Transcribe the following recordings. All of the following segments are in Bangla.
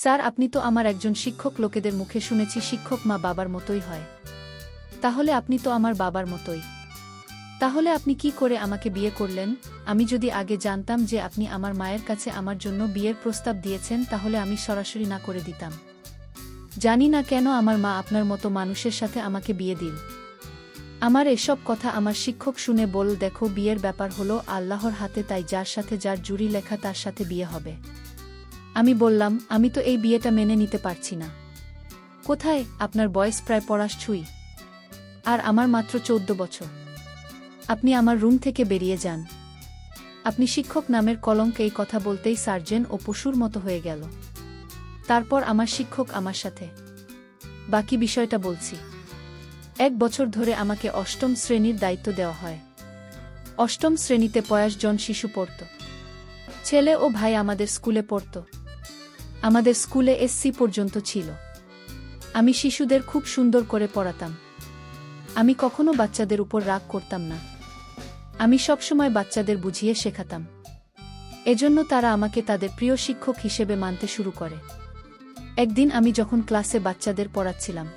স্যার, আপনি তো আমার একজন শিক্ষক, লোকেদের মুখে শুনেছি শিক্ষক মা বাবার মতোই হয়। তাহলে আপনি তো আমার বাবার মতোই। তাহলে আপনি কি করে আমাকে বিয়ে করলেন? আমি যদি আগে জানতাম যে আপনি আমার মায়ের কাছে আমার জন্য বিয়ের প্রস্তাব দিয়েছেন, তাহলে আমি সরাসরি না করে দিতাম। জানি না কেন আমার মা আপনার মতো মানুষের সাথে আমাকে বিয়ে দিল। আমার এসব কথা আমার শিক্ষক শুনে বল, দেখো, বিয়ের ব্যাপার হলো আল্লাহর হাতে, তাই যার সাথে যার জুরি লেখা তার সাথে বিয়ে হবে। আমি বললাম, আমি তো এই বিয়েটা মেনে নিতে পারছি না। কোথায়? আপনার বয়স প্রায় পড়াশ ছুঁই, আর আমার মাত্র 14 বছর। আপনি আমার রুম থেকে বেরিয়ে যান। আপনি শিক্ষক নামের কলঙ্ক। এই কথা বলতেই সার্জেন ও পশুর মতো হয়ে গেল। তারপর আমার শিক্ষক আমার সাথে। বাকি বিষয়টা বলছি। 1 বছর ধরে আমাকে 8ম শ্রেণীর দায়িত্ব দেওয়া হয়। 8ম শ্রেণীতে 50 জন শিশু পড়ত। ছেলে ও ভাই আমাদের স্কুলে পড়ত। আমাদের স্কুলে এসসি পর্যন্ত ছিল। আমি শিশুদের খুব সুন্দর করে পড়াতাম। আমি কখনো বাচ্চাদের উপর রাগ করতাম না। আমি সবসময় বাচ্চাদের বুঝিয়ে শেখাতাম। এজন্য তারা আমাকে তাদের প্রিয় শিক্ষক হিসেবে মানতে শুরু করে। একদিন আমি যখন ক্লাসে বাচ্চাদের পড়াচ্ছিলাম,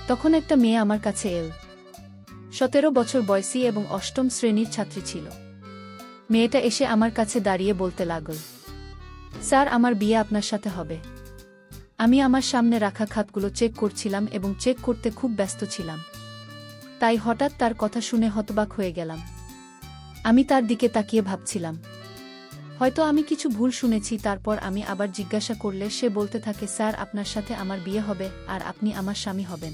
তখন একটা মেয়ে আমার কাছে এল। 17 বছর বয়সী এবং 8ম শ্রেণীর ছাত্রী ছিল। মেয়েটা এসে আমার কাছে দাঁড়িয়ে বলতে লাগল, স্যার, আমার বিয়ে আপনার সাথে হবে। আমি আমার সামনে রাখা খাতগুলো চেক করছিলাম এবং চেক করতে খুব ব্যস্ত ছিলাম। তাই হঠাৎ তার কথা শুনে হতবাক হয়ে গেলাম। আমি তার দিকে তাকিয়ে ভাবছিলাম, হয়তো আমি কিছু ভুল শুনেছি। তারপর আমি আবার জিজ্ঞাসা করলে সে বলতে থাকে, স্যার, আপনার সাথে আমার বিয়ে হবে আর আপনি আমার স্বামী হবেন।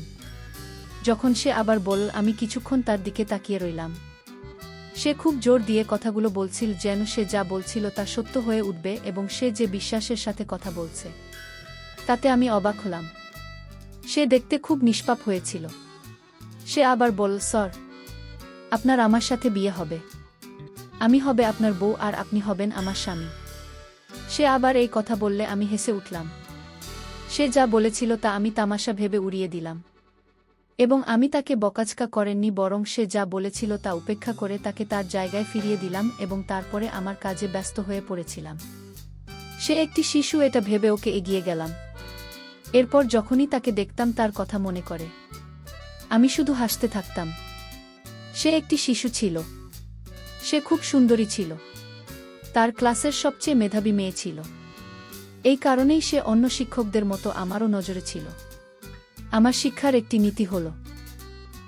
যখন সে আবার বলল, আমি কিছুক্ষণ তার দিকে তাকিয়ে রইলাম। সে খুব জোর দিয়ে কথাগুলো বলছিল, যেন সে যা বলছিল তা সত্য হয়ে উঠবে এবং সে যে বিশ্বাসের সাথে কথা বলছে, তাতে আমি অবাক হলাম। সে দেখতে খুব নিষ্পাপ হয়েছিল। সে আবার বলল, স্যার, আপনার আমার সাথে বিয়ে হবে। আমি হবে আপনার বউ আর আপনি হবেন আমার স্বামী। সে আবার এই কথা বললে আমি হেসে উঠলাম। সে যা বলেছিল তা আমি তামাশা ভেবে উড়িয়ে দিলাম। এবং আমি তাকে বকাঝকা করেননি, বরং সে যা বলেছিল তা উপেক্ষা করে তাকে তার জায়গায় ফিরিয়ে দিলাম এবং তারপরে আমার কাজে ব্যস্ত হয়ে পড়েছিলাম। সে একটি শিশু, এটা ভেবে ওকে এগিয়ে গেলাম। এরপর যখনই তাকে দেখতাম তার কথা মনে করে আমি শুধু হাসতে থাকতাম। সে একটি শিশু ছিল। সে খুব সুন্দরী ছিল। তার ক্লাসের সবচেয়ে মেধাবী মেয়ে ছিল। এই কারণেই সে অন্য শিক্ষকদের মতো আমারও নজরে ছিল। আমার শিক্ষার একটি নীতি হল,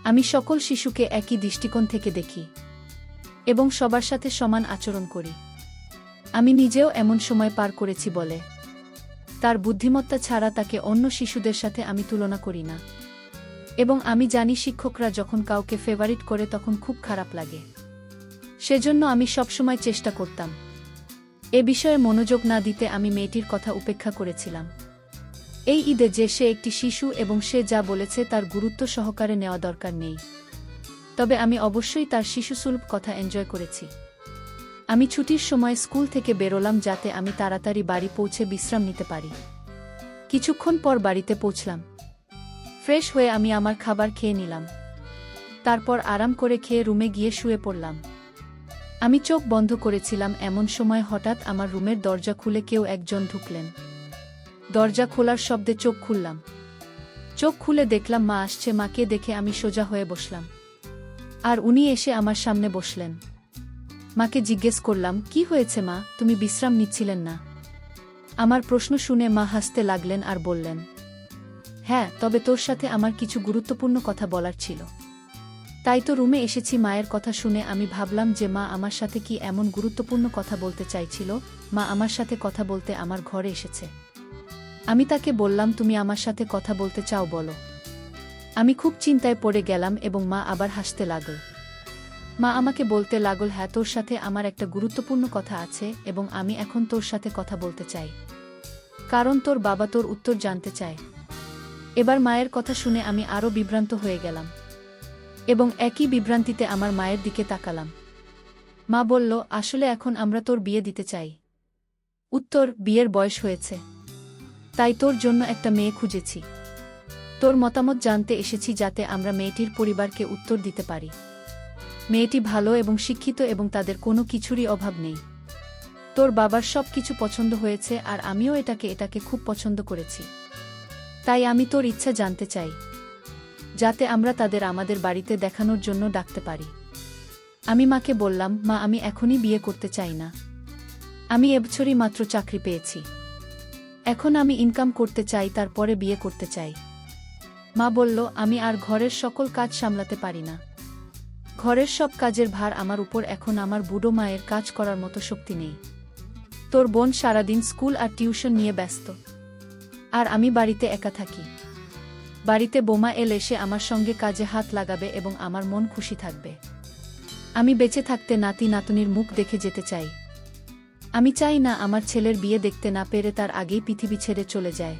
আমি সকল শিশুকে একই দৃষ্টিকোণ থেকে দেখি এবং সবার সাথে সমান আচরণ করি। আমি নিজেও এমন সময় পার করেছি বলে তার বুদ্ধিমত্তা ছাড়া তাকে অন্য শিশুদের সাথে আমি তুলনা করি না। এবং আমি জানি শিক্ষকরা যখন কাউকে ফেভারিট করে তখন খুব খারাপ লাগে। সেজন্য আমি সবসময় চেষ্টা করতাম এ বিষয়ে মনোযোগ না দিতে। আমি মেয়েটির কথা উপেক্ষা করেছিলাম। এই ঈদে যে সে একটি শিশু এবং সে যা বলেছে তার গুরুত্ব সহকারে নেওয়া দরকার নেই। তবে আমি অবশ্যই তার শিশুসুলভ কথা এনজয় করেছি। আমি ছুটির সময় স্কুল থেকে বেরোলাম যাতে আমি তাড়াতাড়ি বাড়ি পৌঁছে বিশ্রাম নিতে পারি। কিছুক্ষণ পর বাড়িতে পৌঁছলাম। ফ্রেশ হয়ে আমি আমার খাবার খেয়ে নিলাম। তারপর আরাম করে খেয়ে রুমে গিয়ে শুয়ে পড়লাম। আমি চোখ বন্ধ করেছিলাম, এমন সময় হঠাৎ আমার রুমের দরজা খুলে কেউ একজন ঢুকলেন। দরজা খোলার শব্দে চোখ খুললাম। চোখ খুলে দেখলাম মা আসছে। মাকে দেখে আমি সোজা হয়ে বসলাম, আর উনি এসে আমার সামনে বসলেন। মাকে জিজ্ঞেস করলাম, কি হয়েছে মা, তুমি বিশ্রাম নিচ্ছিলেন না? আমার প্রশ্ন শুনে মা হাসতে লাগলেন আর বললেন, হ্যাঁ, তবে তোর সাথে আমার কিছু গুরুত্বপূর্ণ কথা বলার ছিল, তাই তো রুমে এসেছি। মায়ের কথা শুনে আমি ভাবলাম যে মা আমার সাথে কি এমন গুরুত্বপূর্ণ কথা বলতে চাইছিল। মা আমার সাথে কথা বলতে আমার ঘরে এসেছে। আমি তাকে বললাম, তুমি আমার সাথে কথা বলতে চাও, বলো। আমি খুব চিন্তায় পড়ে গেলাম এবং মা আবার হাসতে লাগল। মা আমাকে বলতে লাগল, হ্যাঁ, তোর সাথে আমার একটা গুরুত্বপূর্ণ কথা আছে এবং আমি এখন তোর সাথে কথা বলতে চাই, কারণ তোর বাবা তোর উত্তর জানতে চায়। এবার মায়ের কথা শুনে আমি আরও বিভ্রান্ত হয়ে গেলাম এবং একই বিভ্রান্তিতে আমার মায়ের দিকে তাকালাম। মা বলল, আসলে এখন আমরা তোর বিয়ে দিতে চাই। উত্তর, বিয়ের বয়স হয়েছে, তাই তোর জন্য একটা মেয়ে খুঁজেছি। তোর মতামত জানতে এসেছি যাতে আমরা মেয়েটির পরিবারকে উত্তর দিতে পারি। মেয়েটি ভালো এবং শিক্ষিত এবং তাদের কোনো কিছুরই অভাব নেই। তোর বাবার সব কিছু পছন্দ হয়েছে আর আমিও এটাকে খুব পছন্দ করেছি। তাই আমি তোর ইচ্ছা জানতে চাই, যাতে আমরা তাদের আমাদের বাড়িতে দেখানোর জন্য ডাকতে পারি। আমি মাকে বললাম, মা, আমি এখনই বিয়ে করতে চাই না। আমি এবছরই মাত্র চাকরি পেয়েছি। এখন আমি ইনকাম করতে চাই, তারপরে বিয়ে করতে চাই। মা বলল, আমি আর ঘরের সকল কাজ সামলাতে পারি না। ঘরের সব কাজের ভার আমার উপর, এখন আমার বুড়ো মায়ের কাজ করার মতো শক্তি নেই। তোর বোন সারাদিন স্কুল আর টিউশন নিয়ে ব্যস্ত, আর আমি বাড়িতে একা থাকি। বাড়িতে বোমা এসে আমার সঙ্গে কাজে হাত লাগাবে এবং আমার মন খুশি থাকবে। আমি বেঁচে থাকতে নাতি নাতনির মুখ দেখে যেতে চাই। আমি চাই না আমার ছেলের বিয়ে দেখতে না পেরে তার আগেই পৃথিবী ছেড়ে চলে যায়।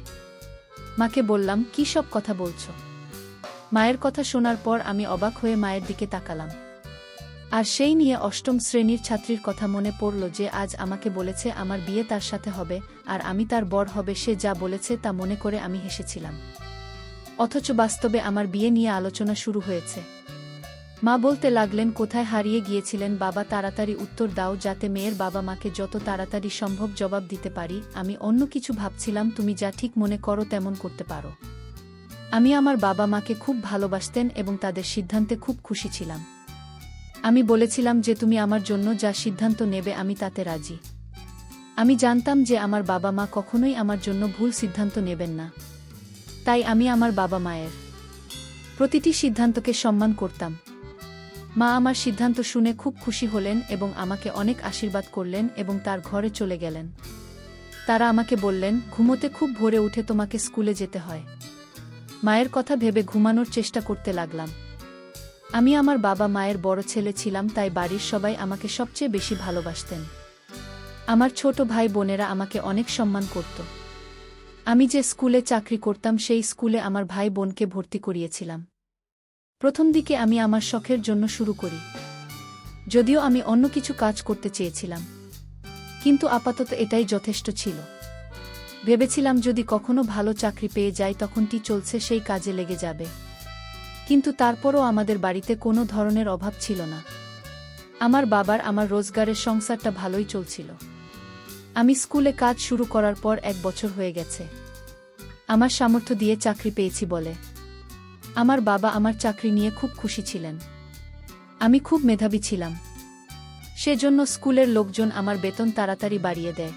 মাকে বললাম, কি সব কথা বলছো? মায়ের কথা শোনার পর আমি অবাক হয়ে মায়ের দিকে তাকালাম। আর সেই নিয়ে অষ্টম শ্রেণীর ছাত্রীর কথা মনে পড়ল, যে আজ আমাকে বলেছে আমার বিয়ে তার সাথে হবে আর আমি তার বর হবে। সে যা বলেছে তা মনে করে আমি হেসেছিলাম। অথচ বাস্তবে আমার বিয়ে নিয়ে আলোচনা শুরু হয়েছে। মা বলতে লাগলেন, কোথায় হারিয়ে গিয়েছিলেন বাবা? তাড়াতাড়ি উত্তর দাও, যাতে মেয়ের বাবা মাকে যত তাড়াতাড়ি সম্ভব জবাব দিতে পারি। আমি অন্য কিছু ভাবছিলাম, তুমি যা ঠিক মনে করো তেমন করতে পারো। আমি আমার বাবা মাকে খুব ভালোবাসতেন এবং তাদের সিদ্ধান্তে খুব খুশি ছিলাম। আমি বলেছিলাম যে তুমি আমার জন্য যা সিদ্ধান্ত নেবে আমি তাতে রাজি। আমি জানতাম যে আমার বাবা মা কখনোই আমার জন্য ভুল সিদ্ধান্ত নেবেন না। তাই আমি আমার বাবা মায়ের প্রতিটি সিদ্ধান্তকে সম্মান করতাম। মা আমার সিদ্ধান্ত শুনে খুব খুশি হলেন এবং আমাকে অনেক আশীর্বাদ করলেন এবং তার ঘরে চলে গেলেন। তারা আমাকে বললেন, ঘুমোতে খুব ভোরে উঠে তোমাকে স্কুলে যেতে হয়। মায়ের কথা ভেবে ঘুমানোর চেষ্টা করতে লাগলাম। আমি আমার বাবা মায়ের বড় ছেলে ছিলাম, তাই বাড়ির সবাই আমাকে সবচেয়ে বেশি ভালোবাসতেন। আমার ছোট ভাই বোনেরা আমাকে অনেক সম্মান করত। আমি যে স্কুলে চাকরি করতাম সেই স্কুলে আমার ভাই বোনকে ভর্তি করিয়েছিলাম। প্রথম দিকে আমি আমার শখের জন্য শুরু করি, যদিও আমি অন্য কিছু কাজ করতে চেয়েছিলাম, কিন্তু আপাতত এটাই যথেষ্ট ছিল। ভেবেছিলাম যদি কখনো ভালো চাকরি পেয়ে যাই তখনটি চলছে সেই কাজে লেগে যাবে। কিন্তু তারপরও আমাদের বাড়িতে কোনো ধরনের অভাব ছিল না। আমার বাবার আমার রোজগারের সংসারটা ভালোই চলছিল। আমি স্কুলে কাজ শুরু করার পর 1 বছর হয়ে গেছে। আমার সামর্থ্য দিয়ে চাকরি পেয়েছি বলে আমার বাবা আমার চাকরি নিয়ে খুব খুশি ছিলেন। আমি খুব মেধাবী ছিলাম, সেজন্য স্কুলের লোকজন আমার বেতন তাড়াতাড়ি বাড়িয়ে দেয়।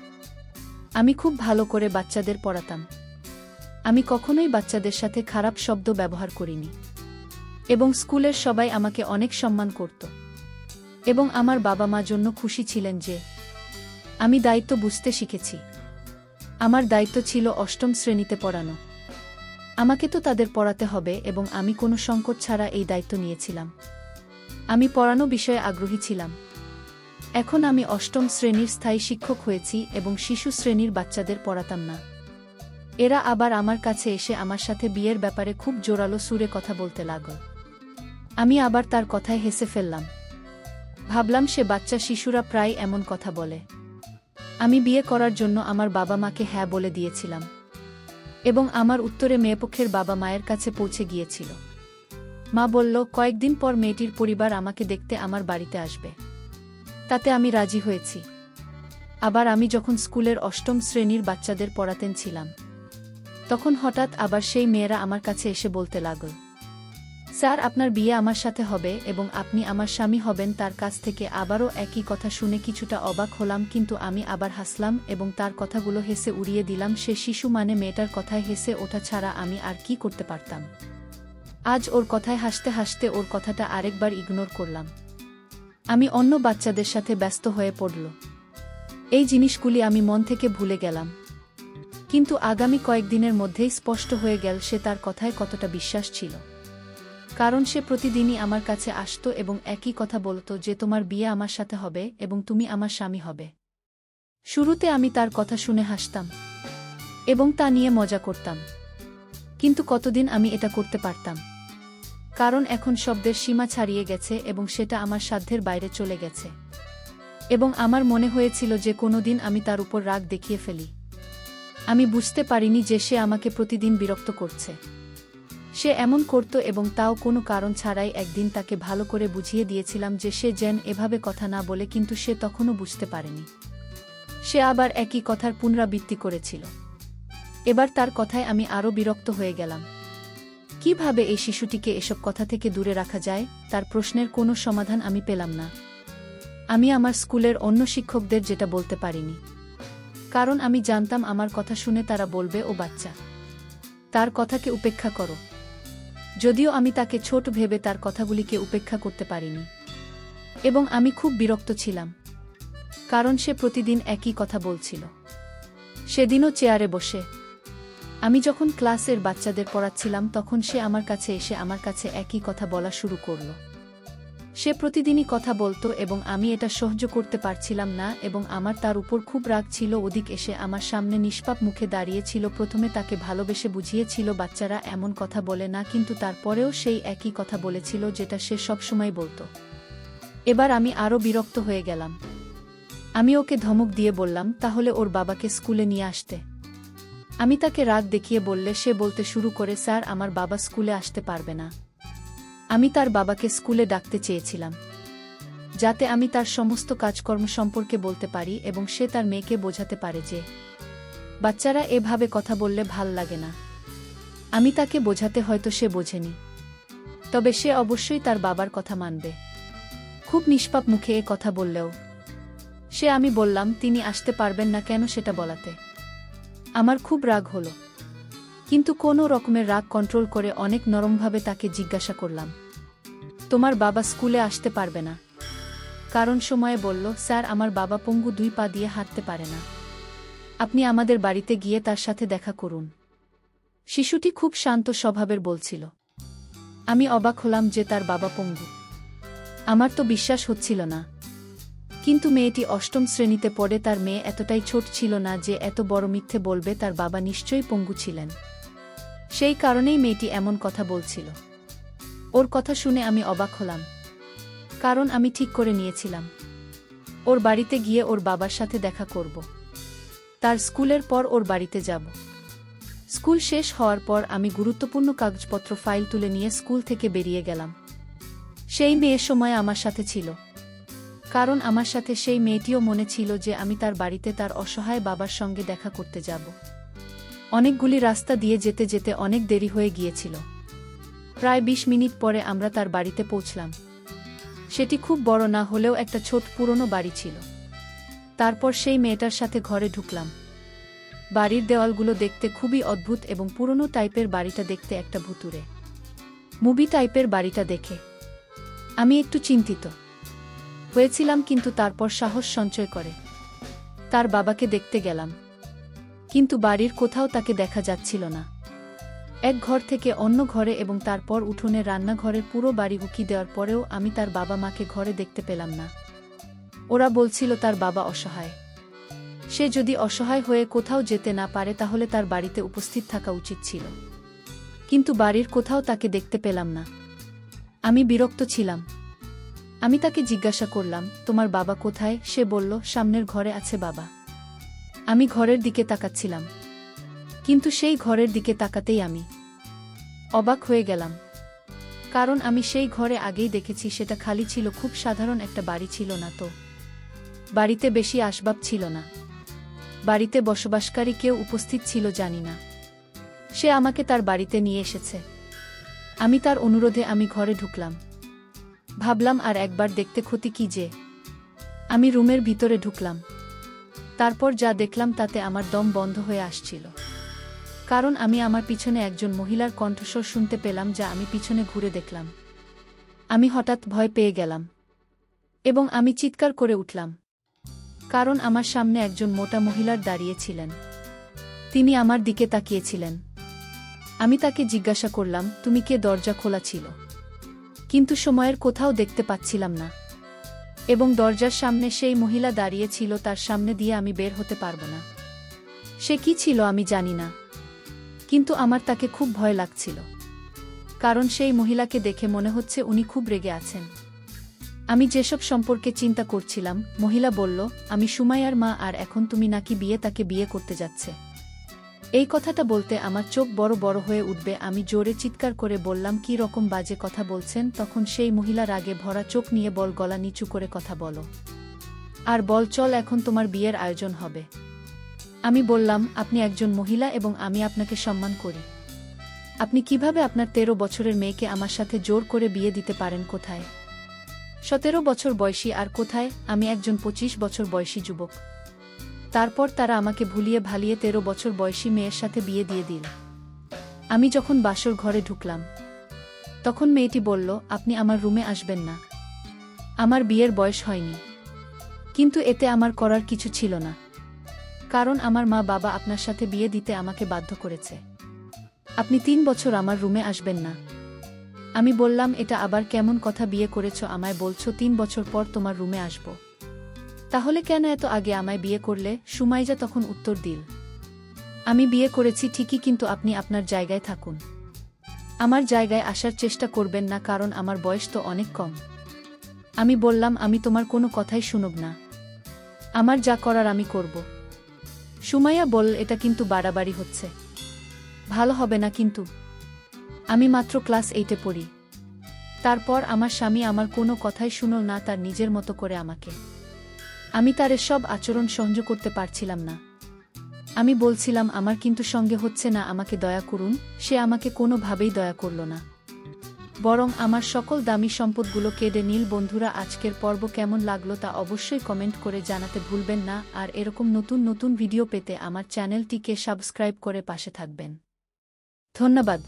আমি খুব ভালো করে বাচ্চাদের পড়াতাম। আমি কখনোই বাচ্চাদের সাথে খারাপ শব্দ ব্যবহার করিনি এবং স্কুলের সবাই আমাকে অনেক সম্মান করত এবং আমার বাবা মা জন্য খুশি ছিলেন যে আমি দায়িত্ব বুঝতে শিখেছি। আমার দায়িত্ব ছিল অষ্টম শ্রেণীতে পড়ানো। আমাকে তো তাদের পড়াতে হবে এবং আমি কোনো সংকট ছাড়া এই দায়িত্ব নিয়েছিলাম। আমি পড়ানো বিষয়ে আগ্রহী ছিলাম। এখন আমি অষ্টম শ্রেণীর স্থায়ী শিক্ষক হয়েছি এবং শিশু শ্রেণীর বাচ্চাদের পড়াতাম না। এরা আবার আমার কাছে এসে আমার সাথে বিয়ের ব্যাপারে খুব জোরালো সুরে কথা বলতে লাগল। আমি আবার তার কথায় হেসে ফেললাম। ভাবলাম সে বাচ্চা শিশুরা প্রায় এমন কথা বলে। আমি বিয়ে করার জন্য আমার বাবা মাকে হ্যাঁ বলে দিয়েছিলাম এবং আমার উত্তরে মেয়েপক্ষের বাবা মায়ের কাছে পৌঁছে গিয়েছিল। মা বলল, কয়েকদিন পর মেয়েটির পরিবার আমাকে দেখতে আমার বাড়িতে আসবে। তাতে আমি রাজি হয়েছি। আবার আমি যখন স্কুলের অষ্টম শ্রেণীর বাচ্চাদের পড়াতেন ছিলাম, তখন হঠাৎ আবার সেই মেয়েরা আমার কাছে এসে বলতে লাগল, স্যার, আপনার বিয়ে আমার সাথে হবে এবং আপনি আমার স্বামী হবেন। তার কাছ থেকে আবারও একই কথা শুনে কিছুটা অবাক হলাম, কিন্তু আমি আবার হাসলাম এবং তার কথাগুলো হেসে উড়িয়ে দিলাম। সে শিশু মানে মেয়েটার কথায় হেসে ওঠা ছাড়া আমি আর কি করতে পারতাম। আজ ওর কথায় হাসতে হাসতে ওর কথাটা আরেকবার ইগনোর করলাম। আমি অন্য বাচ্চাদের সাথে ব্যস্ত হয়ে পড়ল। এই জিনিসগুলি আমি মন থেকে ভুলে গেলাম। কিন্তু আগামী কয়েকদিনের মধ্যেই স্পষ্ট হয়ে গেল সে তার কথায় কতটা বিশ্বাস ছিল। কারণ সে প্রতিদিনই আমার কাছে আসতো এবং একই কথা বলতো যে তোমার বিয়ে আমার সাথে হবে এবং তুমি আমার স্বামী হবে। শুরুতে আমি তার কথা শুনে হাসতাম এবং তা নিয়ে মজা করতাম, কিন্তু কতদিন আমি এটা করতে পারতাম? কারণ এখন শব্দের সীমা ছাড়িয়ে গেছে এবং সেটা আমার সাধ্যের বাইরে চলে গেছে এবং আমার মনে হয়েছিল যে কোনোদিন আমি তার উপর রাগ দেখিয়ে ফেলি। আমি বুঝতে পারিনি যে সে আমাকে প্রতিদিন বিরক্ত করছে। সে এমন করত এবং তাও কোনো কারণ ছাড়াই। একদিন তাকে ভালো করে বুঝিয়ে দিয়েছিলাম যে সে যেন এভাবে কথা না বলে, কিন্তু সে তখনও বুঝতে পারেনি। সে আবার একই কথার পুনরাবৃত্তি করেছিল। এবার তার কথায় আমি আরও বিরক্ত হয়ে গেলাম। কিভাবে এই শিশুটিকে এসব কথা থেকে দূরে রাখা যায়, তার প্রশ্নের কোনো সমাধান আমি পেলাম না। আমি আমার স্কুলের অন্য শিক্ষকদের যেটা বলতে পারিনি, কারণ আমি জানতাম আমার কথা শুনে তারা বলবে ও বাচ্চা, তার কথাকে উপেক্ষা করো। যদিও আমি তাকে ছোট ভেবে তার কথাগুলিকে উপেক্ষা করতে পারিনি, এবং আমি খুব বিরক্ত ছিলাম, কারণ সে প্রতিদিন একই কথা বলছিল। সেদিনও চেয়ারে বসে আমি যখন ক্লাসের বাচ্চাদের পড়াচ্ছিলাম তখন সে আমার কাছে এসে আমার কাছে একই কথা বলা শুরু করল। সে প্রতিদিনই কথা বলতো এবং আমি এটা সহ্য করতে পারছিলাম না এবং আমার তার উপর খুব রাগ ছিল। ওদিক এসে আমার সামনে নিষ্পাপ মুখে দাঁড়িয়েছিল। প্রথমে তাকে ভালোবেসে বুঝিয়েছিল বাচ্চারা এমন কথা বলে না, কিন্তু তারপরেও সেই একই কথা বলেছিল যেটা সে সবসময় বলতো। এবার আমি আরও বিরক্ত হয়ে গেলাম। আমি ওকে ধমক দিয়ে বললাম তাহলে ওর বাবাকে স্কুলে নিয়ে আসতে। আমি তাকে রাগ দেখিয়ে বললে সে বলতে শুরু করে, স্যার আমার বাবা স্কুলে আসতে পারবে না। আমি তার বাবাকে স্কুলে ডাকতে চেয়েছিলাম, যাতে আমি তার সমস্ত কাজকর্ম সম্পর্কে বলতে পারি এবং সে তার মেয়েকে বোঝাতে পারে যে বাচ্চারা এভাবে কথা বললে ভাল লাগে না। আমি তাকে বোঝাতে হয়তো সে বোঝেনি, তবে সে অবশ্যই তার বাবার কথা মানবে। খুব নিষ্পাপ মুখে এ কথা বললেও সে, আমি বললাম তিনি আসতে পারবেন না কেন সেটা বলাতে। আমার খুব রাগ হলো, কিন্তু কোনো রকমের রাগ কন্ট্রোল করে অনেক নরমভাবে তাকে জিজ্ঞাসা করলাম, তোমার বাবা স্কুলে আসতে পারবে না কারণ সময়ে বলল, স্যার আমার বাবা পঙ্গু, 2 পা দিয়ে হাঁটতে পারে না। আপনি আমাদের বাড়িতে গিয়ে তার সাথে দেখা করুন। শিশুটি খুব শান্ত স্বভাবের বলছিল। আমি অবাক হলাম যে তার বাবা পঙ্গু। আমার তো বিশ্বাস হচ্ছিল না, কিন্তু মেয়েটি 8ম শ্রেণীতে পড়ে। তার মেয়ে এতটাই ছোট ছিল না যে এত বড় মিথ্যে বলবে। তার বাবা নিশ্চয়ই পঙ্গু ছিলেন, সেই কারণেই মেয়েটি এমন কথা বলছিল। ওর কথা শুনে আমি অবাক হলাম, কারণ আমি ঠিক করে নিয়েছিলাম ওর বাড়িতে গিয়ে ওর বাবার সাথে দেখা করব। তার স্কুলের পর ওর বাড়িতে যাব। স্কুল শেষ হওয়ার পর আমি গুরুত্বপূর্ণ কাগজপত্র ফাইল তুলে নিয়ে স্কুল থেকে বেরিয়ে গেলাম। সেই মেয়ের সময় আমার সাথে ছিল, কারণ আমার সাথে সেই মেয়েটিও মনে ছিল যে আমি তার বাড়িতে তার অসহায় বাবার সঙ্গে দেখা করতে যাব। অনেকগুলি রাস্তা দিয়ে যেতে যেতে অনেক দেরি হয়ে গিয়েছিল। প্রায় 20 মিনিট পরে আমরা তার বাড়িতে পৌঁছলাম। সেটি খুব বড় না হলেও একটা ছোট পুরনো বাড়ি ছিল। তারপর সেই মেয়েটার সাথে ঘরে ঢুকলাম। বাড়ির দেওয়ালগুলো দেখতে খুবই অদ্ভুত এবং পুরনো টাইপের। বাড়িটা দেখতে একটা ভুতুড়ে মুভি টাইপের। বাড়িটা দেখে আমি একটু চিন্তিত হয়েছিলাম, কিন্তু তারপর সাহস সঞ্চয় করে তার বাবাকে দেখতে গেলাম, কিন্তু বাড়ির কোথাও তাকে দেখা যাচ্ছিল না। এক ঘর থেকে অন্য ঘরে এবং তারপর উঠোনে রান্নাঘরের পুরো বাড়ি উকি দেওয়ার পরেও আমি তার বাবা মাকে ঘরে দেখতে পেলাম না। ওরা বলছিল তার বাবা অসহায়। সে যদি অসহায় হয়ে কোথাও যেতে না পারে তাহলে তার বাড়িতে উপস্থিত থাকা উচিত ছিল, কিন্তু বাড়ির কোথাও তাকে দেখতে পেলাম না। আমি বিরক্ত ছিলাম। আমি তাকে জিজ্ঞাসা করলাম, তোমার বাবা কোথায়? সে বলল, সামনের ঘরে আছে বাবা। আমি ঘরের দিকে তাকাচ্ছিলাম, কিন্তু সেই ঘরের দিকে তাকাতেই আমি অবাক হয়ে গেলাম, কারণ আমি সেই ঘরে আগেই দেখেছি। সেটা খালি ছিল, খুব সাধারণ একটা বাড়ি ছিল না তো। বাড়িতে বেশি আসবাব ছিল না। বাড়িতে বসবাসকারী কেউ উপস্থিত ছিল জানি না। সে আমাকে তার বাড়িতে নিয়ে এসেছে। আমি তার অনুরোধে আমি ঘরে ঢুকলাম। ভাবলাম আর একবার দেখতে ক্ষতি কি যে। আমি রুমের ভিতরে ঢুকলাম। তারপর যা দেখলাম তাতে আমার দম বন্ধ হয়ে আসছিল, কারণ আমি আমার পিছনে একজন মহিলার কণ্ঠস্বর শুনতে পেলাম, যা আমি পিছনে ঘুরে দেখলাম। আমি হঠাৎ ভয় পেয়ে গেলাম এবং আমি চিৎকার করে উঠলাম, কারণ আমার সামনে একজন মোটা মহিলার দাঁড়িয়ে ছিলেন। তিনি আমার দিকে তাকিয়েছিলেন। আমি তাকে জিজ্ঞাসা করলাম, তুমি কে? দরজা খোলা ছিল, কিন্তু সময়ের কোথাও দেখতে পাচ্ছিলাম না, এবং দরজার সামনে সেই মহিলা দাঁড়িয়ে ছিল। তার সামনে দিয়ে আমি বের হতে পারব না। সে কি ছিল আমি জানি না, কিন্তু আমার তাকে খুব ভয় লাগছিল, কারণ সেই মহিলাকে দেখে মনে হচ্ছে উনি খুব রেগে আছেন। আমি যেসব সম্পর্কে চিন্তা করছিলাম, মহিলা বলল, আমি সুমাইয়ার মা, আর এখন তুমি নাকি তাকে বিয়ে করতে যাচ্ছে। এই কথাটা বলতে আমার চোখ বড় বড় হয়ে উঠবে। আমি জোরে চিৎকার করে বললাম, কি রকম বাজে কথা বলছেন? তখন সেই মহিলা রাগে ভরা চোখ নিয়ে গলা নিচু করে কথা বলো। আর বল চল এখন তোমার বিয়ের আয়োজন হবে। আমি বললাম, আপনি একজন মহিলা এবং আমি আপনাকে সম্মান করি। আপনি কিভাবে আপনার 13 বছরের মেয়েকে আমার সাথে জোর করে বিয়ে দিতে পারেন? কোথায় 17 বছর বয়সী আর কোথায় আমি একজন 25 বছর বয়সী যুবক? তারপর তারা আমাকে ভুলিয়ে ভালিয়ে 13 বছর বয়সী মেয়ের সাথে বিয়ে দিয়ে দিল। আমি যখন বাসর ঘরে ঢুকলাম তখন মেয়েটি বলল, আপনি আমার রুমে আসবেন না। আমার বিয়ের বয়স হয়নি। কিন্তু এতে আমার করার কিছু ছিল না, কারণ আমার মা বাবা আপনার সাথে বিয়ে দিতে আমাকে বাধ্য করেছে। আপনি 3 বছর আমার রুমে আসবেন না। আমি বললাম, এটা আবার কেমন কথা? বিয়ে করেছ আমায়, বলছো 3 বছর পর তোমার রুমে আসব। তাহলে কেন এত আগে আমায় বিয়ে করলে? সুমাইজা তখন উত্তর দিল, আমি বিয়ে করেছি ঠিকই, কিন্তু আপনি আপনার জায়গায় থাকুন। আমার জায়গায় আসার চেষ্টা করবেন না, কারণ আমার বয়স তো অনেক কম। আমি বললাম, আমি তোমার কোনো কথাই শুনব না। আমার যা করার আমি করব। সুমাইয়া বলল, এটা কিন্তু বাড়াবাড়ি হচ্ছে, ভালো হবে না কিন্তু। আমি মাত্র ক্লাস 8-এ পড়ি। তারপর আমার স্বামী আমার কোনো কথাই শুনল না, তার নিজের মতো করে আমাকে। আমি তার সব আচরণ সহ্য করতে পারছিলাম না। আমি বলছিলাম, আমার কিন্তু সঙ্গে হচ্ছে না, আমাকে দয়া করুন। সে আমাকে কোনোভাবেই দয়া করল না, বরং আমার সকল দামি সম্পদগুলো কেড়ে নিল। বন্ধুরা, আজকের পর্ব কেমন লাগলো তা অবশ্যই কমেন্ট করে জানাতে ভুলবেন না। আর এরকম নতুন নতুন ভিডিও পেতে আমার চ্যানেলটিকে সাবস্ক্রাইব করে পাশে থাকবেন। ধন্যবাদ।